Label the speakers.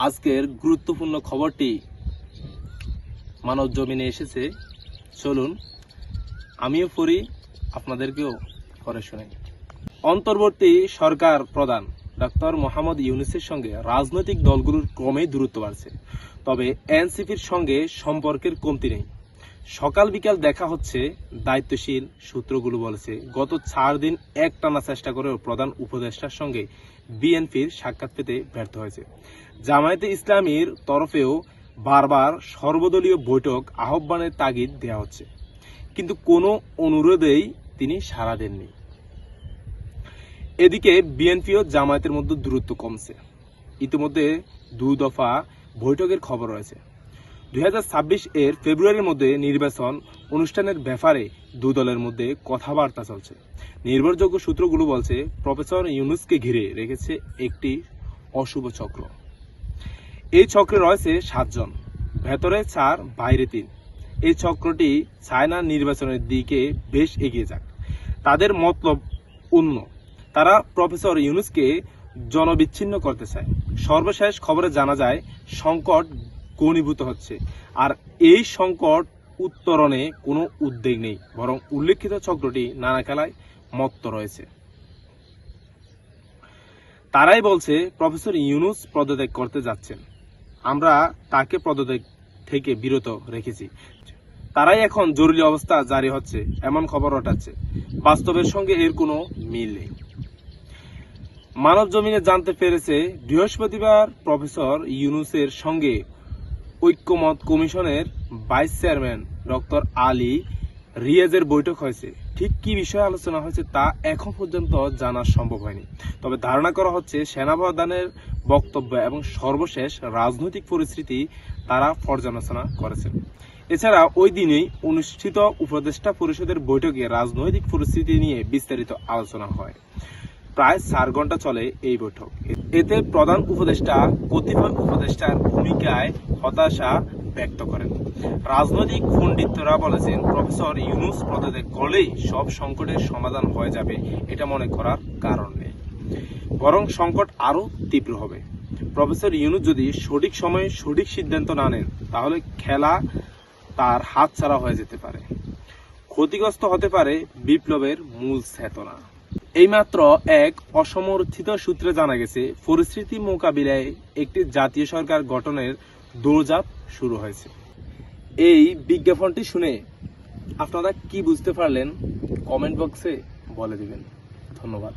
Speaker 1: আজকের গুরুত্বপূর্ণ খবরটি মানব জমিনে এসেছে। চলুন আমিও পড়ি, আপনাদেরকেও পড়ে শোনাই। অন্তর্বর্তী সরকার প্রধান ডক্টর মোহাম্মদ ইউনূসের সঙ্গে রাজনৈতিক দলগুলোর ক্রমেই দূরত্ব বাড়ছে, তবে এনসিপির সঙ্গে সম্পর্কের কমতি নেই। সকাল বিকাল দেখা হচ্ছে। দায়িত্বশীল সূত্রগুলো বলেছে, গত 4 দিন একটানা চেষ্টা করেও প্রধান উপদেষ্টার সঙ্গে বিএনপির সাক্ষাৎ পেতে ব্যর্থ হয়েছে। জামায়াতে ইসলামীর তরফেও বারবার সর্বদলীয় বৈঠক আহ্বানের তাগিদ দেওয়া হচ্ছে, কিন্তু কোনো অনুরোধেই তিনি সাড়া দেননি। এদিকে বিএনপি ও জামায়াতের মধ্যে দূরত্ব কমছে। ইতিমধ্যে 2 দফা বৈঠকের খবর রয়েছে। 2026 এর ফেব্রুয়ারির মধ্যে নির্বাচন অনুষ্ঠানের ব্যাপারে 2 দলের মধ্যে কথাবার্তা চলছে। নির্ভরযোগ্য সূত্রগুলো বলছে, প্রফেসর ইউনূসকে ঘিরে রেখেছে একটি অশুভ চক্র। এই চক্রে রয়েছে 7 জন, ভেতরে 4, বাইরে 3। এই চক্রটি চায় না নির্বাচনের দিকে বেশ এগিয়ে যাক। তাদের মতলব অন্য। তারা প্রফেসর ইউনূসকে জনবিচ্ছিন্ন করতে চায়। সর্বশেষ খবরে জানা যায়, সংকট ঘনীভূত হচ্ছে, আর এই সংকট উত্তরণে কোনো উদ্বেগ নেই, বরং উল্লেখিত চক্রটি নানা খেলায় মত্ত রয়েছে। তারাই বলছে, প্রফেসর ইউনূস পদত্যাগ করতে যাচ্ছেন, আমরা তাকে পদত্যাগ থেকে বিরত রেখেছি। তারাই এখন জরুরি অবস্থা জারি হচ্ছে এমন খবর রটাচ্ছে। বাস্তবের সঙ্গে এর কোনো মিল নেই। মানব জমিনে জানতে পেরেছে, বৃহস্পতিবার প্রফেসর ইউনূসের সঙ্গে ঐক্যমত কমিশনের ভাইস চেয়ারম্যান ডক্টর আলী রিয়াজের বৈঠক হয়েছে। ঠিক কি বিষয়ে আলোচনা হয়েছে তা এখন পর্যন্ত জানা সম্ভব হয়নি, তবে ধারণা করা হচ্ছে সেনাপ্রধানের বক্তব্য এবং সর্বশেষ রাজনৈতিক পরিস্থিতি তারা পর্যালোচনা করেছেন। এছাড়া ওই দিনেই অনুষ্ঠিত উপদেষ্টা পরিষদের বৈঠকে রাজনৈতিক পরিস্থিতি নিয়ে বিস্তারিত আলোচনা হয়। প্রায় 4 ঘন্টা চলে এই বৈঠক। এতে প্রধান উপদেষ্টা কতিপয় উপদেষ্টার ভূমিকায় হতাশা ব্যক্ত করেন। রাজনৈতিক পণ্ডিতরা বলেছেন, প্রফেসর ইউনূস পদত্যাগ করলেই সব সংকটের সমাধান হয়ে যাবে, এটা মনে করার কারণ নেই, বরং সংকট আরো তীব্র হবে। প্রফেসর ইউনূস যদি সঠিক সময়ে সঠিক সিদ্ধান্ত না নেন, তাহলে খেলা তার হাতছাড়া হয়ে যেতে পারে। ক্ষতিগ্রস্ত হতে পারে বিপ্লবের মূল চেতনা। এইমাত্র এক অসমর্থিত সূত্রে জানা গেছে, পরিস্থিতি মোকাবিলায় একটি জাতীয় সরকার গঠনের দৌড়ঝাঁপ শুরু হয়েছে। এই বিজ্ঞাপনটি শুনে আপনারা কি বুঝতে পারলেন কমেন্ট বক্সে বলে দিবেন। ধন্যবাদ।